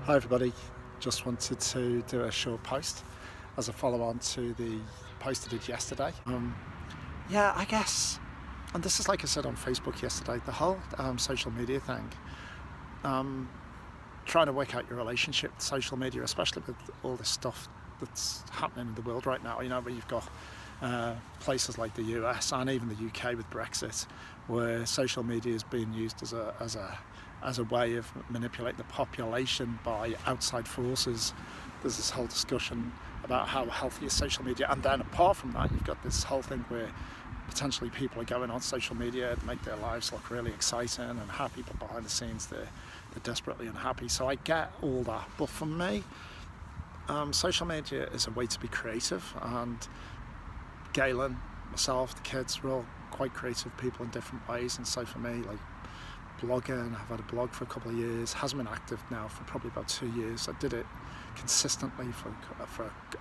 Hi everybody, just wanted to do a short post as a follow-on to the post I did yesterday. I guess, and this is like I said on Facebook yesterday, the whole social media thing, trying to work out your relationship with social media, especially with all this stuff that's happening in the world right now, where you've got places like the US and even the UK with Brexit, where social media is being used as a way of manipulating the population by outside forces. There's this whole discussion about how healthy is social media, and then apart from that, you've got this whole thing where potentially people are going on social media to make their lives look really exciting and happy, but behind the scenes they're desperately unhappy. So I get all that, but for me, social media is a way to be creative, and Galen, myself, the kids, we're all quite creative people in different ways. And so for me, like blogging, I've had a blog for a couple of years, hasn't been active now for probably about 2 years. I did it consistently for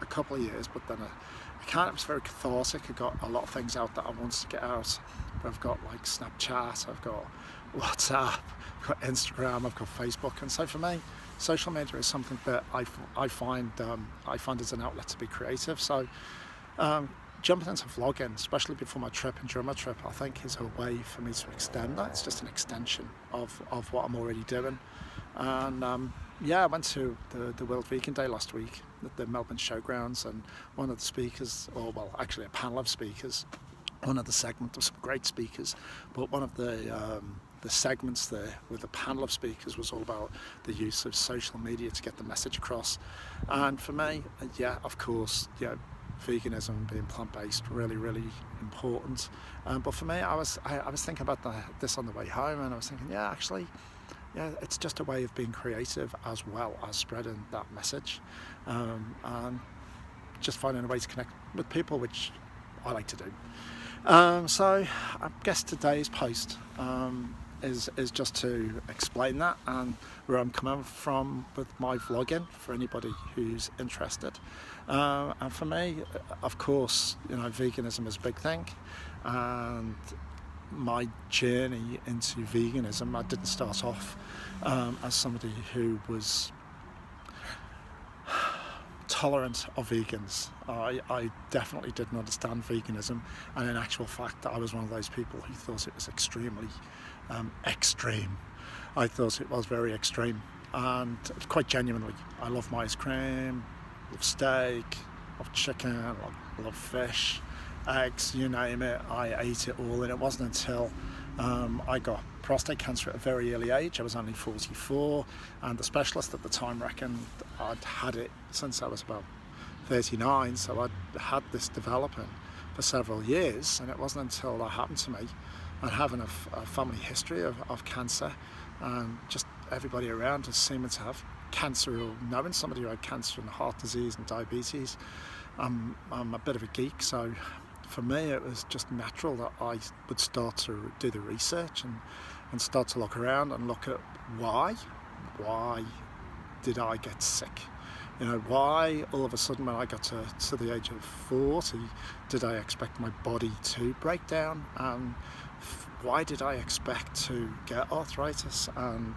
a couple of years, but then it was very cathartic. I got a lot of things out that I wanted to get out. I've got like Snapchat, I've got WhatsApp, I've got Instagram, I've got Facebook, and so for me, social media is something that I find as an outlet to be creative. So jumping into vlogging, especially before my trip and during my trip, I think is a way for me to extend that. It's just an extension of what I'm already doing. And I went to the World Vegan Day last week at the Melbourne Showgrounds, and one of the speakers, actually a panel of speakers, one of the segments of some great speakers, but one of the segments there with a panel of speakers was all about the use of social media to get the message across. And for me, of course, veganism, being plant-based, really, really important. But for me, I was thinking about this on the way home, and I was thinking, it's just a way of being creative as well as spreading that message, and just finding a way to connect with people, which I like to do. So I guess today's post is just to explain that and where I'm coming from with my vlogging for anybody who's interested. And for me, of course, veganism is a big thing, and my journey into veganism, I didn't start off as somebody who was tolerant of vegans. I definitely didn't understand veganism, and in actual fact I was one of those people who thought it was extremely extreme. I thought it was very extreme, and quite genuinely, I love my ice cream, love steak, love chicken, love fish, eggs, you name it, I ate it all. And it wasn't until I got prostate cancer at a very early age. I was only 44, and the specialist at the time reckoned I'd had it since I was about 39, so I'd had this developing for several years. And it wasn't until that happened to me, and having a family history of cancer, and just everybody around us seeming to have cancer, or knowing somebody who had cancer and heart disease and diabetes. I'm a bit of a geek, so for me it was just natural that I would start to do the research and start to look around and look at why did I get sick? Why all of a sudden when I got to the age of 40 did I expect my body to break down, and why did I expect to get arthritis? And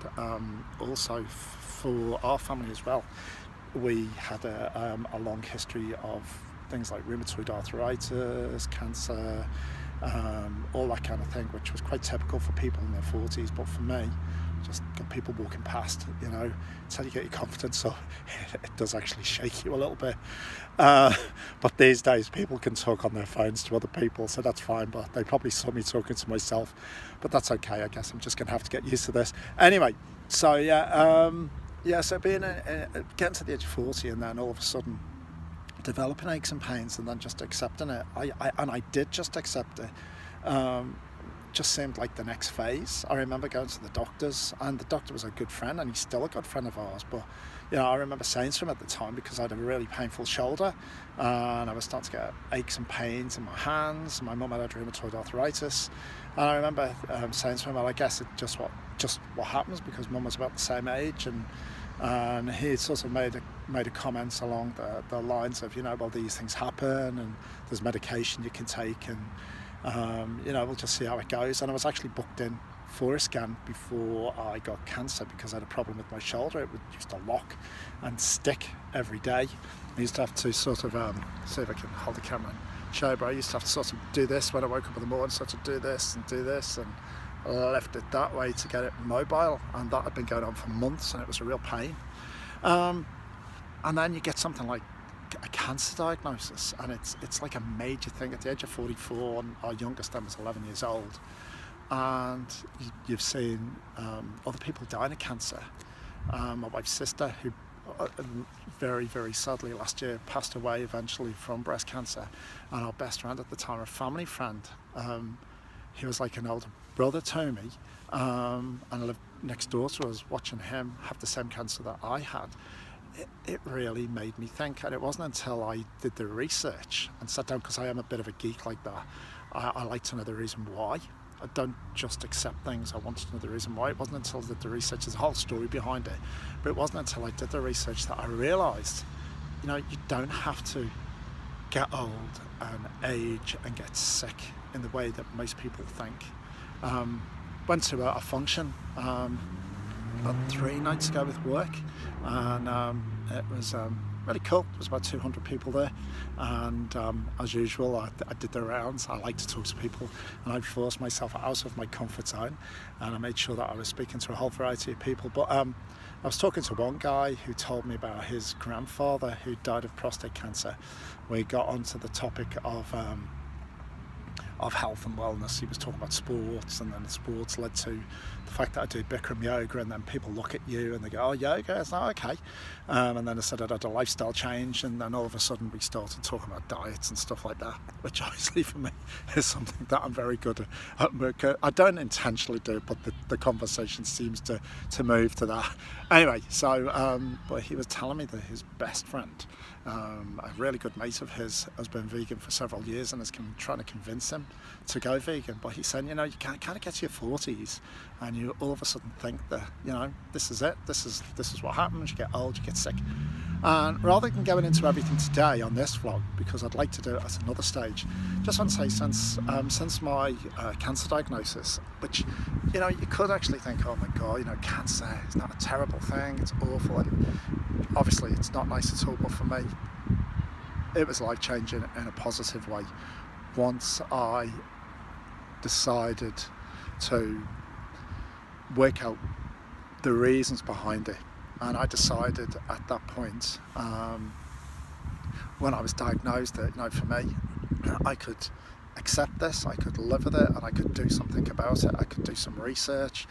also for our family as well, we had a long history of things like rheumatoid arthritis, cancer, all that kind of thing, which was quite typical for people in their 40s. But for me, just got people walking past, it's how you get your confidence up. It does actually shake you a little bit. But these days people can talk on their phones to other people, so that's fine, but they probably saw me talking to myself, but that's okay. I guess I'm just gonna have to get used to this. Anyway, so so being getting to the age of 40 and then all of a sudden developing aches and pains and then just accepting it, I did just accept it. Just seemed like the next phase. I remember going to the doctors, and the doctor was a good friend, and he's still a good friend of ours, but I remember saying to him at the time, because I had a really painful shoulder and I was starting to get aches and pains in my hands, and my mum had rheumatoid arthritis, and I remember saying to him, well, I guess it's just what happens, because mum was about the same age, and he sort of made a comment along the lines of, well, these things happen and there's medication you can take, and we'll just see how it goes. And I was actually booked in for a scan before I got cancer because I had a problem with my shoulder. It used to lock and stick every day. I used to have to sort of, see if I can hold the camera and show, but I used to have to sort of do this when I woke up in the morning, sort of do this and lift it that way to get it mobile, and that had been going on for months and it was a real pain. And then you get something like a cancer diagnosis, and it's like a major thing. At the age of 44, and our youngest then was 11 years old, and you've seen other people dying of cancer. My wife's sister, who very, very sadly last year passed away eventually from breast cancer, and our best friend at the time, a family friend, he was like an older brother to me, and I lived next door to us, watching him have the same cancer that I had. It really made me think, and it wasn't until I did the research and sat down, because I am a bit of a geek like that. I like to know the reason why. I don't just accept things, I wanted to know the reason why. It wasn't until I did the research, there's a whole story behind it, but it wasn't until I did the research that I realised, you don't have to get old and age and get sick in the way that most people think. Went to a function about 3 nights ago with work, and it was really cool. There was about 200 people there, and as usual, I did the rounds. I like to talk to people, and I forced myself out of my comfort zone, and I made sure that I was speaking to a whole variety of people. But I was talking to one guy who told me about his grandfather who died of prostate cancer. We got onto the topic of health and wellness. He was talking about sports, and then sports led to the fact that I do Bikram yoga, and then people look at you and they go, oh, yoga, is that okay? And then I said I'd had a lifestyle change, and then all of a sudden we started talking about diets and stuff like that, which obviously for me is something that I'm very good at. I don't intentionally do it, but the conversation seems to move to that. Anyway, so but he was telling me that his best friend, a really good mate of his, has been vegan for several years and is trying to convince him to go vegan. But he's saying, you kind of get to your 40s and you all of a sudden think that, this is it, this is what happens. You get old, you get sick. And rather than going into everything today on this vlog, because I'd like to do it at another stage, just want to say, since my cancer diagnosis, which you could actually think, oh my god, cancer is not a terrible thing, it's awful, and obviously it's not nice at all, but for me it was life-changing in a positive way once I decided to work out the reasons behind it. And I decided at that point, when I was diagnosed, that for me, I could accept this, I could live with it, and I could do something about it. I could do some research,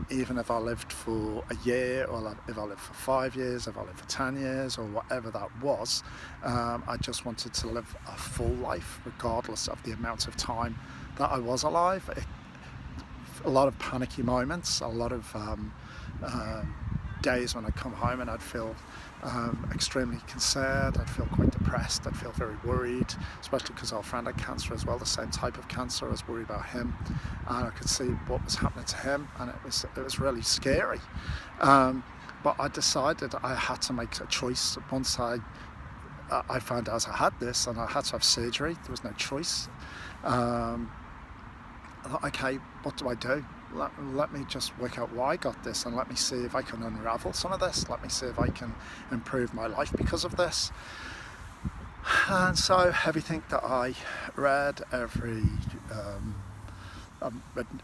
even if I lived for a year, or if I lived for 5 years, if I lived for 10 years, or whatever that was. I just wanted to live a full life, regardless of the amount of time that I was alive. A lot of panicky moments, a lot of days when I'd come home and I'd feel extremely concerned, I'd feel quite depressed, I'd feel very worried, especially because our friend had cancer as well, the same type of cancer. I was worried about him, and I could see what was happening to him, and it was really scary. But I decided I had to make a choice. Once I found out I had this and I had to have surgery, there was no choice. I thought, okay, what do I do? Let me just work out why I got this, and let me see if I can unravel some of this. Let me see if I can improve my life because of this. And so everything that I read, I've read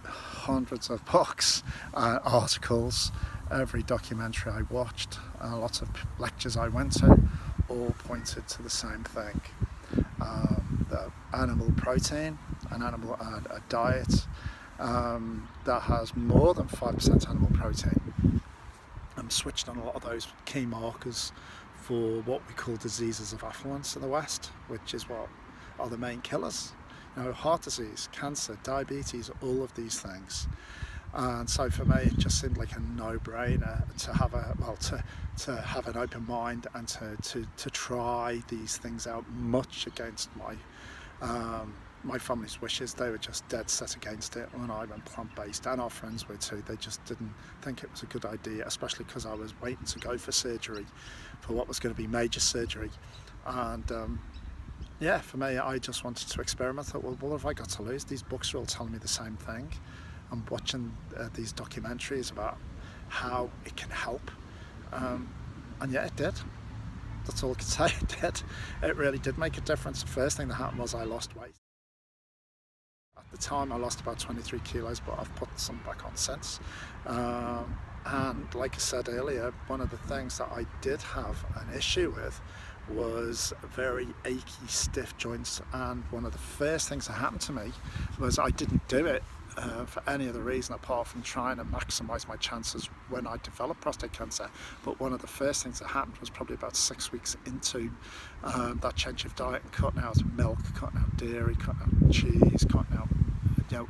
hundreds of books, articles, every documentary I watched, lots of lectures I went to, all pointed to the same thing. The animal protein, a diet that has more than 5% animal protein. I'm switched on a lot of those key markers for what we call diseases of affluence in the West, which is what are the main killers. Heart disease, cancer, diabetes, all of these things. And so for me, it just seemed like a no-brainer to have an open mind and to try these things out, much against my family's wishes. They were just dead set against it when I went plant-based, and our friends were too. They just didn't think it was a good idea, especially because I was waiting to go for surgery, for what was going to be major surgery. And for me, I just wanted to experiment. I thought, well, what have I got to lose? These books are all telling me the same thing. and watching these documentaries about how it can help, and yeah, it did. That's all I can say. It did. It really did make a difference. The first thing that happened was I lost weight. At the time I lost about 23 kilos, but I've put some back on since. And like I said earlier, one of the things that I did have an issue with was very achy, stiff joints, and one of the first things that happened to me was I didn't do it for any other reason apart from trying to maximise my chances when I developed prostate cancer. But one of the first things that happened was probably about 6 weeks into that change of diet and cutting out milk, cutting out dairy, cutting out cheese, cutting out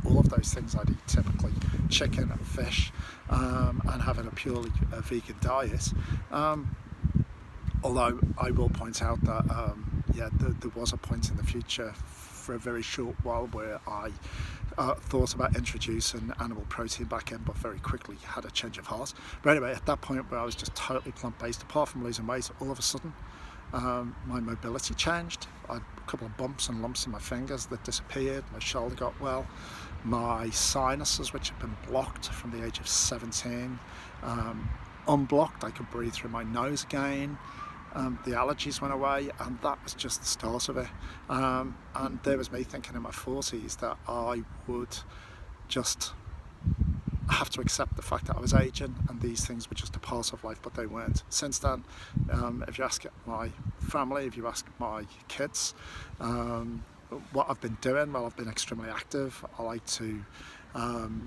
all of those things I'd eat typically, chicken and fish, and having a purely vegan diet. Although I will point out that there was a point in the future for a very short while where I thought about introducing animal protein back in, but very quickly had a change of heart. But anyway, at that point where I was just totally plant-based, apart from losing weight, all of a sudden my mobility changed. I had a couple of bumps and lumps in my fingers that disappeared, my shoulder got well, my sinuses, which had been blocked from the age of 17, unblocked. I could breathe through my nose again. The allergies went away, and that was just the start of it. And there was me thinking in my 40s that I would just have to accept the fact that I was aging and these things were just a part of life, but they weren't. Since then, if you ask my family, if you ask my kids, what I've been doing, well, I've been extremely active. I like to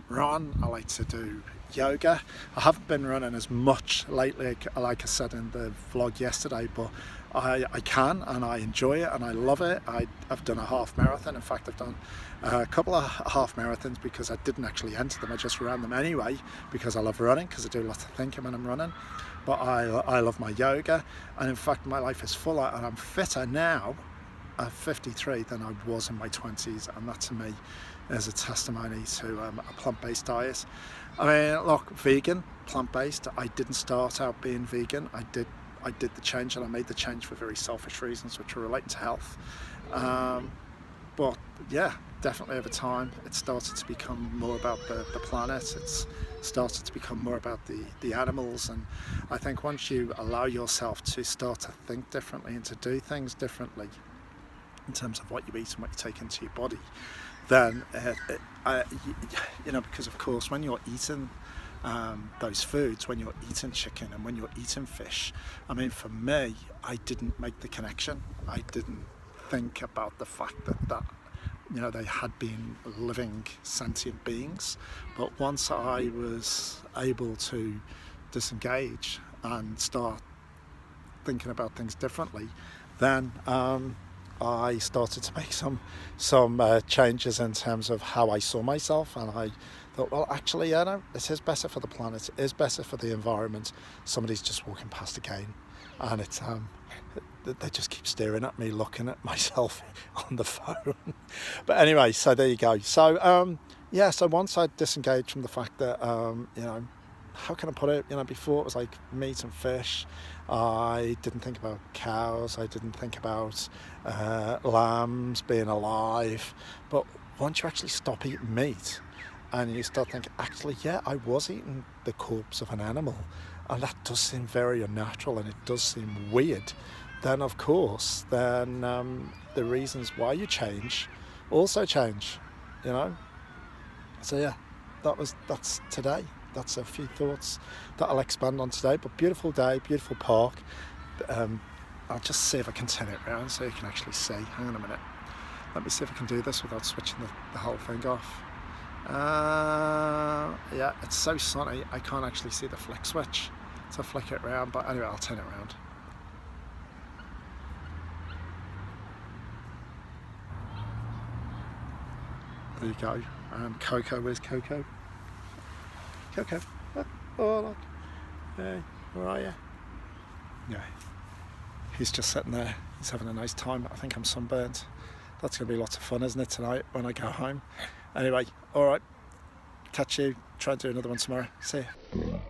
run, I like to do yoga. I haven't been running as much lately, like I said in the vlog yesterday, but I can, and I enjoy it and I love it. I've done a half marathon. In fact, I've done a couple of half marathons because I didn't actually enter them. I just ran them anyway because I love running, because I do lots of thinking when I'm running. But I love my yoga, and in fact my life is fuller and I'm fitter now at 53 than I was in my 20s, and that to me is a testimony to a plant-based diet. I mean, look, vegan, plant-based, I didn't start out being vegan. I did the change, and I made the change for very selfish reasons which are related to health. But yeah, definitely over time it started to become more about the planet. It's started to become more about the animals, and I think once you allow yourself to start to think differently and to do things differently in terms of what you eat and what you take into your body, then because of course when you're eating those foods, when you're eating chicken and when you're eating fish, I mean, for me, I didn't make the connection. I didn't think about the fact that they had been living sentient beings. But once I was able to disengage and start thinking about things differently, then I started to make some changes in terms of how I saw myself, and I thought, well, actually, it is better for the planet, it is better for the environment. Somebody's just walking past again, and it's they just keep staring at me, looking at myself on the phone. But anyway, so there you go. So so once I disengaged from the fact that how can I put it? Before it was like meat and fish. I didn't think about cows. I didn't think about lambs being alive. But once you actually stop eating meat and you start thinking, actually, yeah, I was eating the corpse of an animal, and that does seem very unnatural and it does seem weird, then of course, the reasons why you change also change, So yeah, that's today. That's a few thoughts that I'll expand on today. But beautiful day, beautiful park. I'll just see if I can turn it around so you can actually see. Hang on a minute. Let me see if I can do this without switching the whole thing off. Yeah, it's so sunny I can't actually see the flick switch to flick it around. But anyway, I'll turn it around. There you go. Coco, where's Coco? Coco, oh look, hey, where are you? Yeah, he's just sitting there, he's having a nice time. I think I'm sunburnt. That's going to be lots of fun, isn't it, tonight when I go home? Anyway, alright, catch you, try and do another one tomorrow. See you.